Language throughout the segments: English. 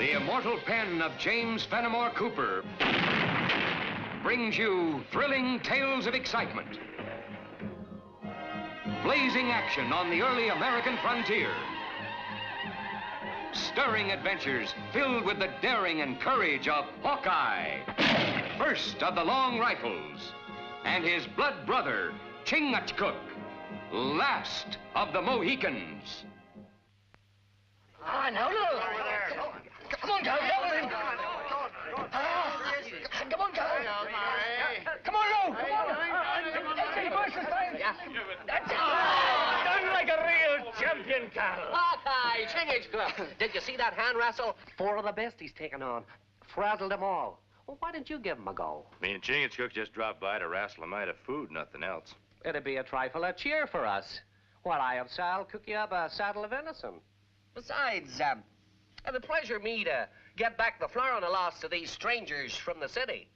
The immortal pen of James Fenimore Cooper brings you thrilling tales of excitement, blazing action on the early American frontier, stirring adventures filled with the daring and courage of Hawkeye, first of the long rifles, and his blood brother, Chingachgook, last of the Mohicans. Ah, no. Come on, Joe, go with him. Come on, Joe. Come on, Lou. Come on. That's it. Done like a real champion, Carl. Hawkeye, Chingachgook. Did you see that hand wrestle? 4 of the best he's taken on. Frazzled them all. Well, why didn't you give him a go? Me and Chingachgook just dropped by to wrestle a mite of food, nothing else. It'd be a trifle of cheer for us. While I have Salle cook you up a saddle of venison. Besides, it'll pleasure me to get back the Florida loss to these strangers from the city.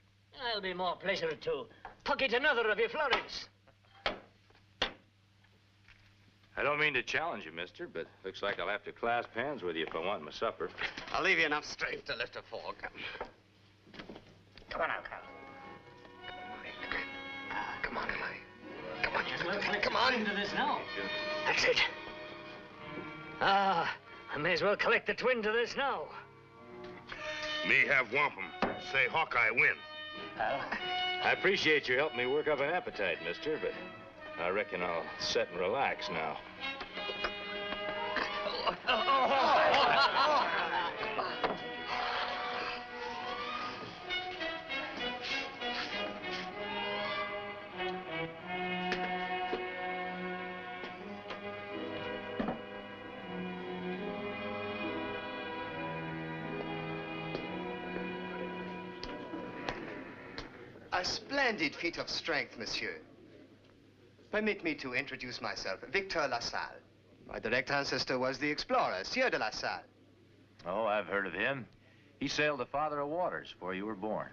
It'll be more pleasure to pocket another of your florins. I don't mean to challenge you, mister, but looks like I'll have to clasp hands with you if I want my supper. I'll leave you enough strength to lift a fork. Come on out, Carl. Come on, Eli. Come on, you. Come on. Into this now. That's it. I may as well collect the twin to this now. Me have wampum. Say Hawkeye win. I appreciate your helping me work up an appetite, mister, but I reckon I'll sit and relax now. A splendid feat of strength, monsieur. Permit me to introduce myself, Victor LaSalle. My direct ancestor was the explorer, Sieur de La Salle. Oh, I've heard of him. He sailed the Father of Waters before you were born.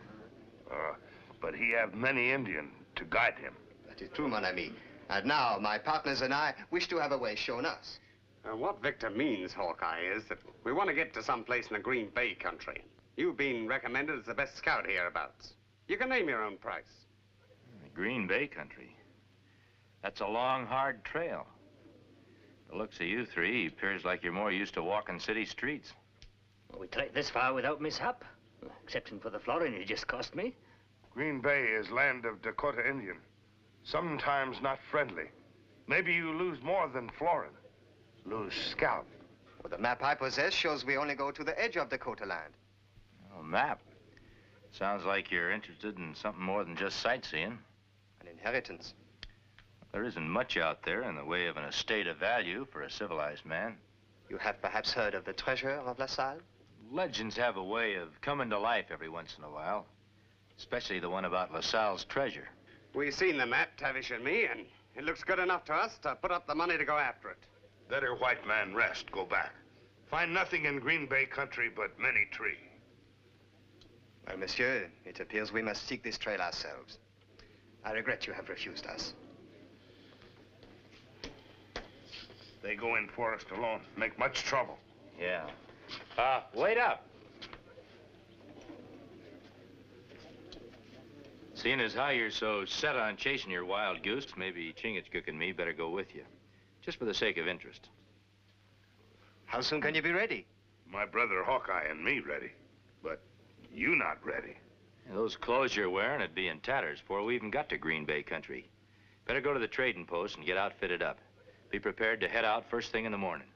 But he have many Indian to guide him. That is true, mon ami. And now, my partners and I wish to have a way shown us. What Victor means, Hawkeye, is that we want to get to some place in the Green Bay country. You've been recommended as the best scout hereabouts. You can name your own price. Green Bay country. That's a long, hard trail. The looks of you three appears like you're more used to walking city streets. Well, we trekked this far without mishap, excepting for the florin you just cost me. Green Bay is land of Dakota Indian. Sometimes not friendly. Maybe you lose more than florin. Lose scalp. Well, the map I possess shows we only go to the edge of Dakota land. Oh, map. Sounds like you're interested in something more than just sightseeing. An inheritance. There isn't much out there in the way of an estate of value for a civilized man. You have perhaps heard of the treasure of La Salle? Legends have a way of coming to life every once in a while, especially the one about La Salle's treasure. We've seen the map, Tavish and me, and it looks good enough to us to put up the money to go after it. Better white man rest, go back. Find nothing in Green Bay country but many tree. Well, monsieur, it appears we must seek this trail ourselves. I regret you have refused us. They go in forest alone, make much trouble. Yeah. Wait up. Seeing as how you're so set on chasing your wild goose, maybe Chingachgook and me better go with you. Just for the sake of interest. How soon can you be ready? My brother Hawkeye and me ready, but you not ready. Those clothes you're wearing would be in tatters before we even got to Green Bay country. Better go to the trading post and get outfitted up. Be prepared to head out first thing in the morning.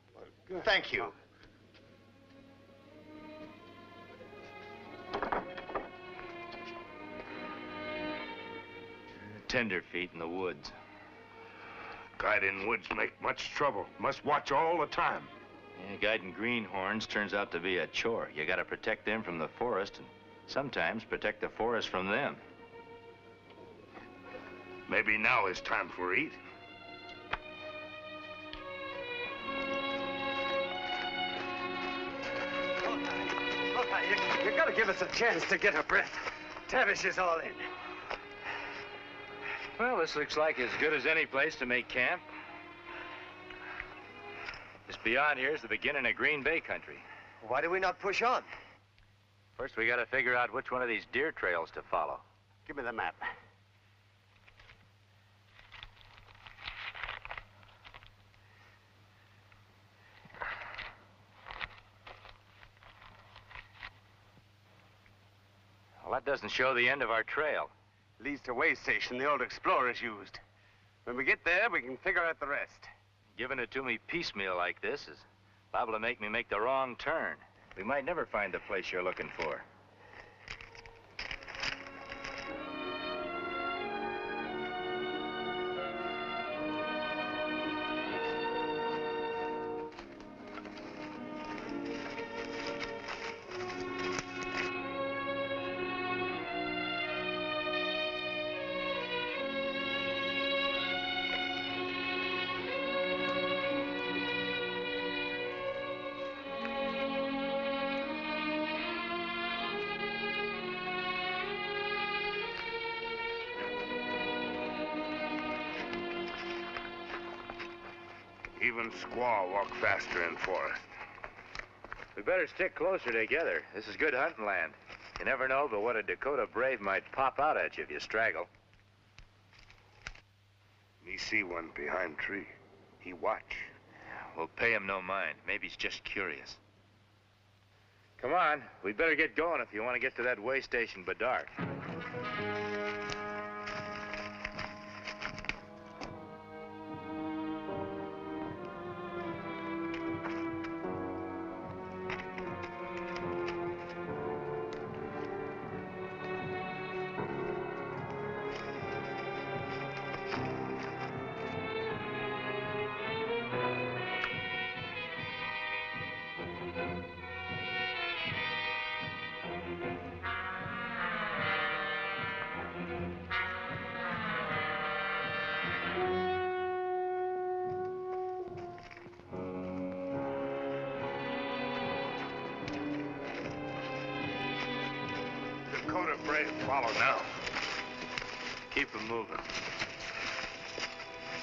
Thank you. Tenderfeet in the woods. Guiding woods make much trouble. Must watch all the time. Yeah, guiding greenhorns turns out to be a chore. You gotta protect them from the forest and sometimes protect the forest from them. Maybe now is time for eat. You gotta give us a chance to get a breath. Tavish is all in. Well, this looks like as good as any place to make camp. This beyond here is the beginning of Green Bay country. Why do we not push on? First, we gotta figure out which one of these deer trails to follow. Give me the map. Well, that doesn't show the end of our trail. Leads to a way station the old explorers used. When we get there, we can figure out the rest. Giving it to me piecemeal like this is liable to make me make the wrong turn. We might never find the place you're looking for. Even squaw walk faster in forest. We better stick closer together. This is good hunting land. You never know but what a Dakota brave might pop out at you if you straggle. Me see one behind tree. He watch. We'll pay him no mind. Maybe he's just curious. Come on. We'd better get going if you want to get to that way station by dark. Dakota brave follow now. Keep them moving.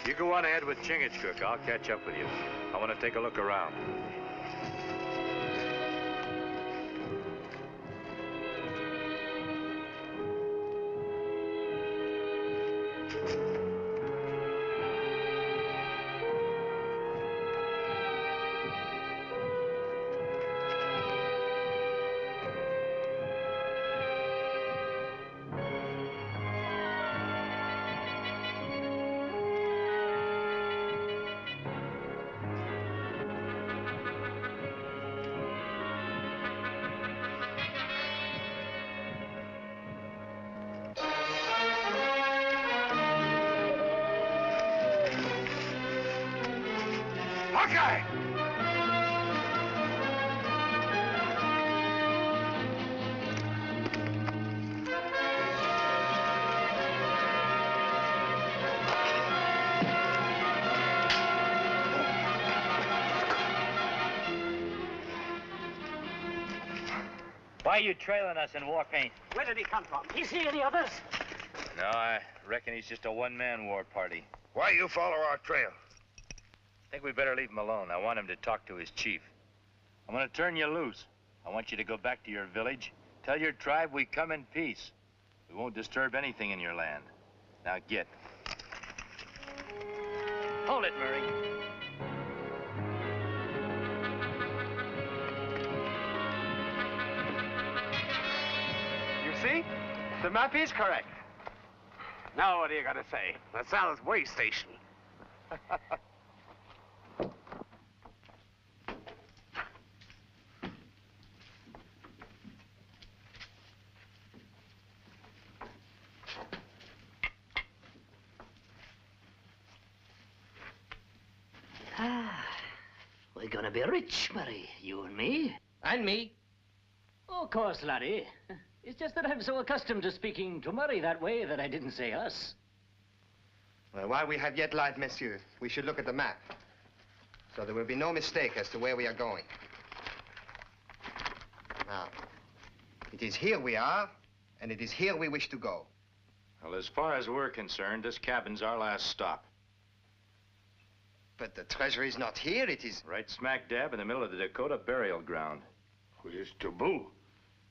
You go on ahead with Chingachgook. I'll catch up with you. I want to take a look around. Hawkeye! Why are you trailing us in war paint? Where did he come from? You see any others? No, I reckon he's just a one-man war party. Why you follow our trail? I think we better leave him alone. I want him to talk to his chief. I'm going to turn you loose. I want you to go back to your village. Tell your tribe we come in peace. We won't disturb anything in your land. Now get. Hold it, Murray. You see? The map is correct. Now what do you got to say? LaSalle's way station. We're gonna be rich, Murray, you and me. And me. Oh, of course, laddie. It's just that I'm so accustomed to speaking to Murray that way that I didn't say us. Well, while we have yet light, monsieur, we should look at the map. So there will be no mistake as to where we are going. Now, it is here we are, and it is here we wish to go. Well, as far as we're concerned, this cabin's our last stop. But the treasure is not here, it is... Right smack dab in the middle of the Dakota burial ground. Who is taboo?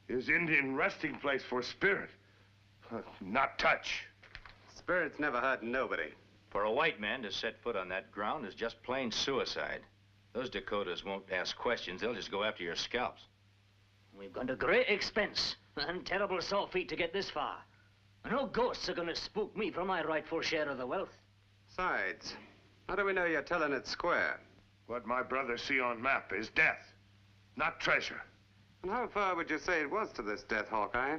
is Indian resting place for spirit, not touch. Spirits never hurt nobody. For a white man to set foot on that ground is just plain suicide. Those Dakotas won't ask questions. They'll just go after your scalps. We've gone to great expense and terrible sore feet to get this far. No ghosts are going to spook me from my rightful share of the wealth. Besides, how do we know you're telling it square? What my brothers see on map is death, not treasure. And how far would you say it was to this death, Hawkeye?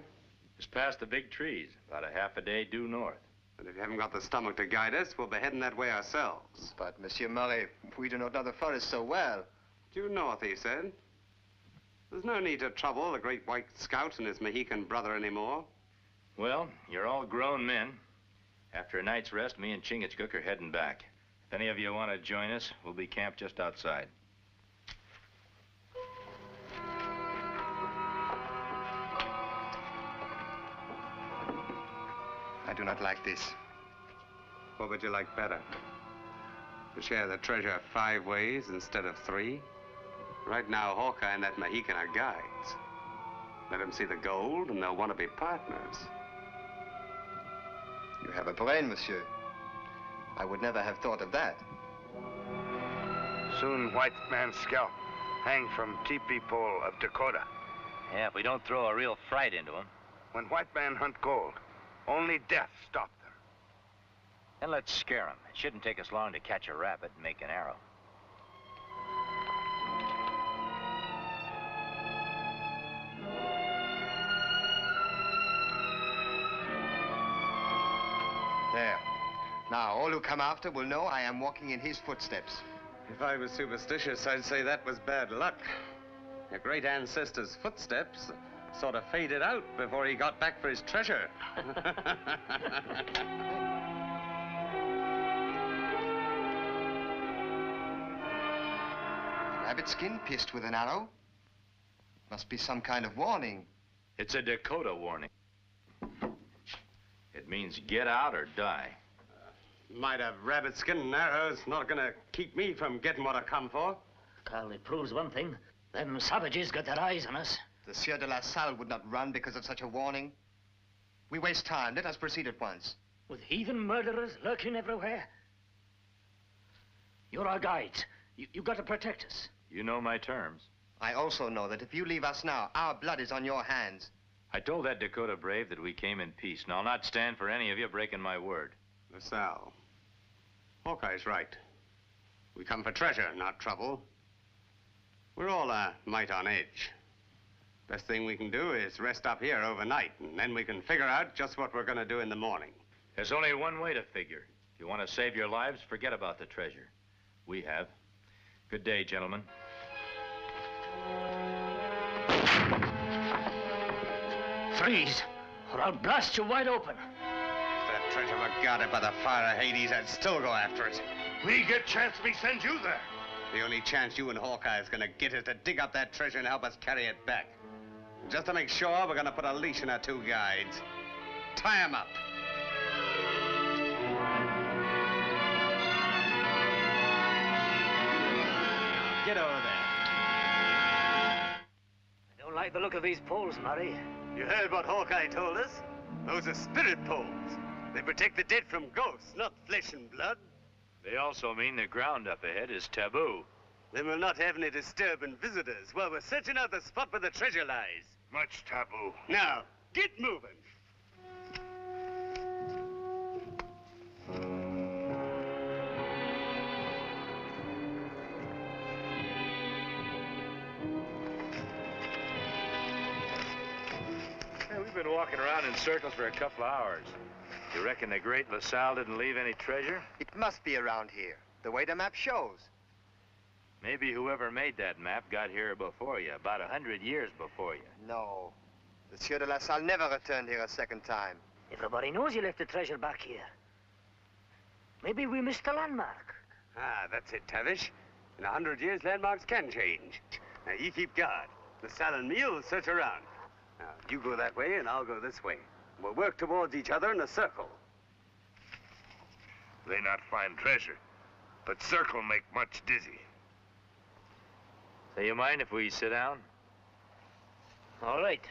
Just past the big trees, about a half a day due north. But if you haven't got the stomach to guide us, we'll be heading that way ourselves. But, Monsieur Murray, we do not know the forest so well. Due north, he said. There's no need to trouble the great white scout and his Mohican brother anymore. Well, you're all grown men. After a night's rest, me and Chingachgook are heading back. If any of you want to join us, we'll be camped just outside. I do not like this. What would you like better? To share the treasure 5 ways instead of 3? Right now, Hawkeye and that Mohican are guides. Let them see the gold, and they'll want to be partners. You have a brain, monsieur. I would never have thought of that. Soon white man's scalp hang from teepee pole of Dakota. Yeah, if we don't throw a real fright into them. When white man hunt gold, only death stop them. Then let's scare them. It shouldn't take us long to catch a rabbit and make an arrow. There. Now, all who come after will know I am walking in his footsteps. If I was superstitious, I'd say that was bad luck. Your great ancestor's footsteps sort of faded out before he got back for his treasure. Rabbit skin pierced with an arrow? Must be some kind of warning. It's a Dakota warning. It means get out or die. Might have rabbit skin and arrows not gonna keep me from getting what I come for. Carl, it proves one thing. Them savages got their eyes on us. The Sieur de la Salle would not run because of such a warning. We waste time. Let us proceed at once. With heathen murderers lurking everywhere. You're our guides. You got to protect us. You know my terms. I also know that if you leave us now, our blood is on your hands. I told that Dakota brave that we came in peace, and I'll not stand for any of you breaking my word. Salle, Hawkeye's right. We come for treasure, not trouble. We're all a mite on edge. Best thing we can do is rest up here overnight, and then we can figure out just what we're going to do in the morning. There's only one way to figure. If you want to save your lives, forget about the treasure. We have. Good day, gentlemen. Freeze, or I'll blast you wide open. If that treasure were guarded by the fire of Hades, I'd still go after it. We get chance, we send you there. The only chance you and Hawkeye is gonna get is to dig up that treasure and help us carry it back. Just to make sure, we're gonna put a leash on our 2 guides. Tie 'em up. Now, get over there. I don't like the look of these poles, Murray. You heard what Hawkeye told us? Those are spirit poles. They protect the dead from ghosts, not flesh and blood. They also mean the ground up ahead is taboo. Then we'll not have any disturbing visitors while we're searching out the spot where the treasure lies. Much taboo. Now, get moving. Hey, we've been walking around in circles for a couple of hours. You reckon the great LaSalle didn't leave any treasure? It must be around here, the way the map shows. Maybe whoever made that map got here before you, about 100 years before you. No. The Sieur de la Salle never returned here a second time. Everybody knows you left the treasure back here. Maybe we missed the landmark. Ah, that's it, Tavish. In 100 years, landmarks can change. Now, you keep guard. LaSalle and me will search around. Now, you go that way, and I'll go this way. We'll work towards each other in a circle. They not find treasure, but circle make much dizzy. So you mind if we sit down? All right.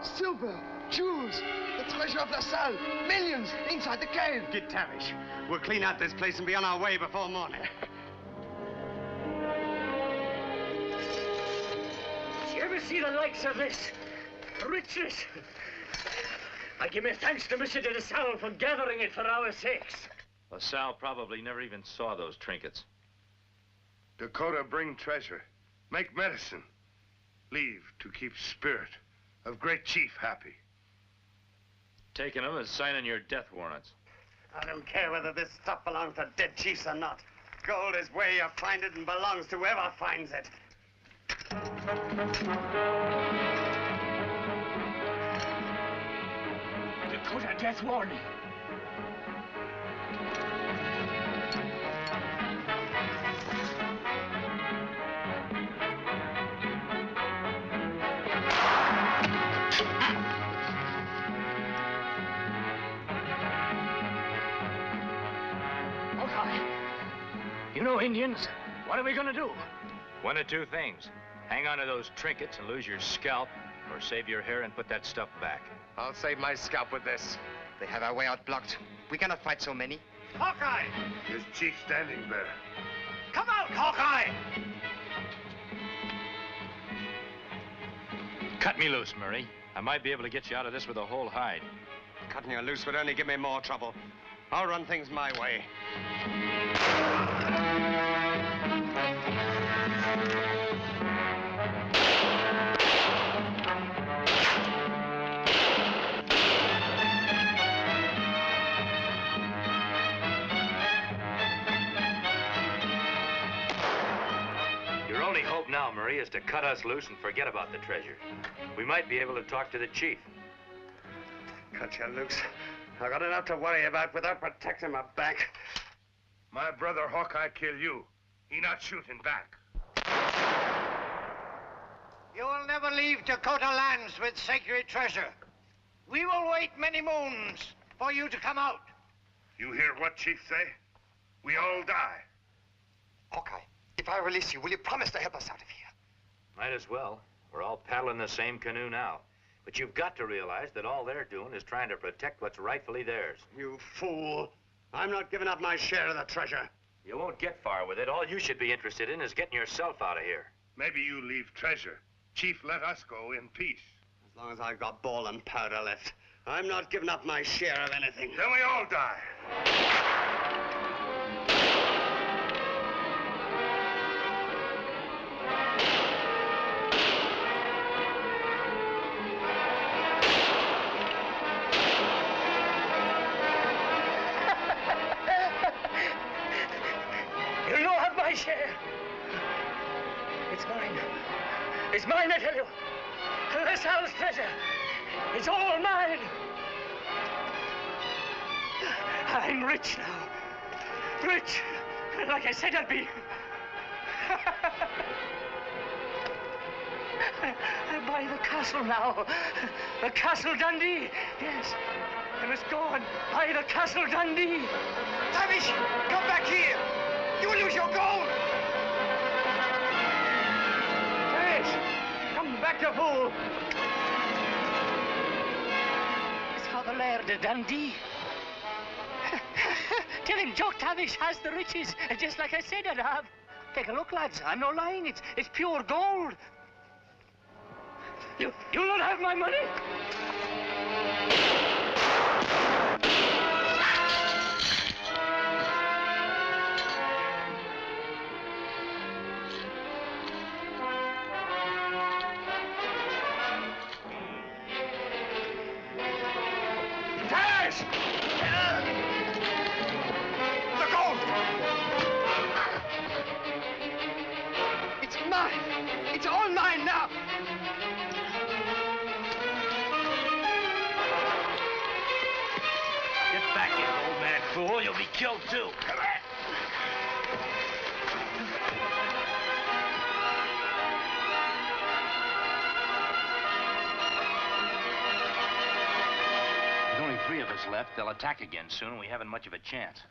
Silver, jewels, the treasure of LaSalle, millions inside the cave. Get Tavish. We'll clean out this place and be on our way before morning. Did you ever see the likes of this? Richness. I give my thanks to Monsieur de LaSalle for gathering it for our sakes. LaSalle probably never even saw those trinkets. Dakota, bring treasure. Make medicine. Leave to keep spirit of great chief happy. Taking them is signing your death warrants. I don't care whether this stuff belongs to dead chiefs or not. Gold is where you find it and belongs to whoever finds it. Dakota death warning. Hawkeye, you know Indians. What are we gonna do? One of two things. Hang on to those trinkets and lose your scalp, or save your hair and put that stuff back. I'll save my scalp with this. They have our way out blocked. We cannot fight so many. Hawkeye! Is chief standing there? Come out, Hawkeye! Cut me loose, Murray. I might be able to get you out of this with a whole hide. Cutting you loose would only give me more trouble. I'll run things my way. Your only hope now, Murray, is to cut us loose and forget about the treasure. We might be able to talk to the chief. Cut you loose. I got enough to worry about without protecting my back. My brother Hawkeye kill you. He not shooting back. You will never leave Dakota lands with sacred treasure. We will wait many moons for you to come out. You hear what chief say? We all die. Hawkeye, if I release you, will you promise to help us out of here? Might as well. We're all paddling the same canoe now. But you've got to realize that all they're doing is trying to protect what's rightfully theirs. You fool. I'm not giving up my share of the treasure. You won't get far with it. All you should be interested in is getting yourself out of here. Maybe you leave treasure. Chief, let us go in peace. As long as I've got ball and powder left, I'm not giving up my share of anything. Then we all die. You'll have my share. It's mine. It's mine, I tell you. LaSalle's treasure. It's all mine. I'm rich now. Rich. Like I said I'd be. I'll buy the castle now. The Castle Dundee. Yes. I must go and buy the Castle Dundee. Tavish, come back here. You will lose your gold. Tavish, come back, you fool. It's for the Laird of Dundee. Tell him Jock Tavish has the riches, just like I said I'd have. Take a look, lads. I'm no lying. It's pure gold. You'll not have my money. It's all mine now. Get back here, old man fool. You'll be killed too. Come on. There's only 3 of us left. They'll attack again soon, and we haven't much of a chance.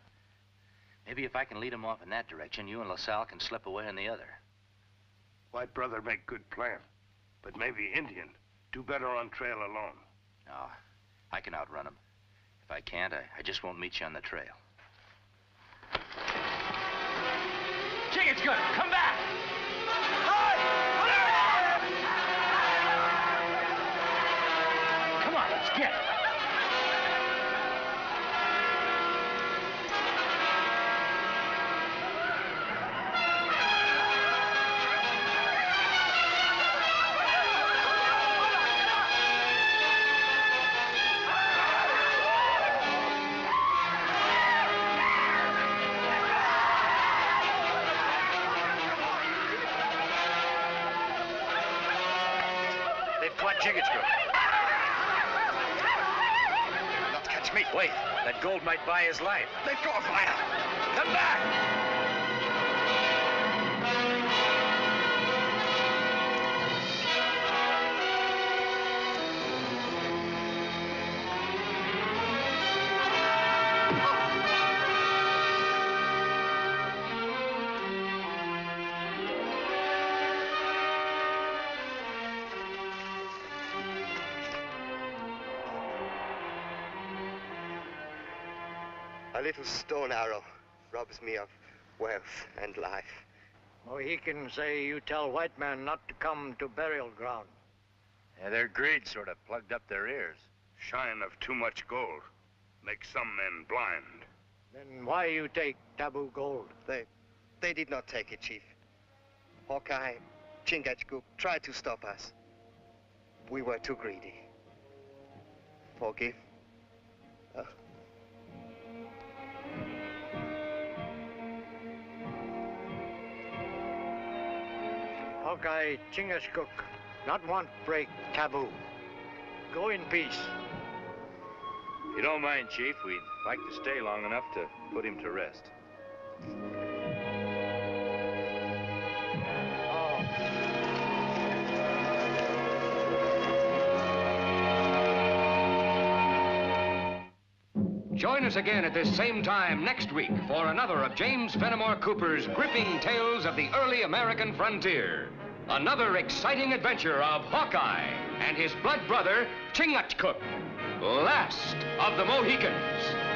Maybe if I can lead them off in that direction, you and LaSalle can slip away in the other. White brother make good plan, but maybe Indian. Do better on trail alone. No, I can outrun him. If I can't, I just won't meet you on the trail. Chingachgook, good. Come back! Come on, let's get it. Chingachgook. Not catch me. Wait, that gold might buy his life. Let go of fire. Come back! A little stone arrow robs me of wealth and life. Mohicans say you tell white men not to come to burial ground. Yeah, their greed sort of plugged up their ears. Shine of too much gold makes some men blind. Then why you take taboo gold? They did not take it, Chief. Hawkeye, Chingachgook tried to stop us. We were too greedy. Forgive. Hawkeye, Chingachgook, not want break taboo. Go in peace. If you don't mind, Chief, we'd like to stay long enough to put him to rest. Join us again at this same time next week for another of James Fenimore Cooper's gripping tales of the early American frontier. Another exciting adventure of Hawkeye and his blood brother, Chingachgook, last of the Mohicans.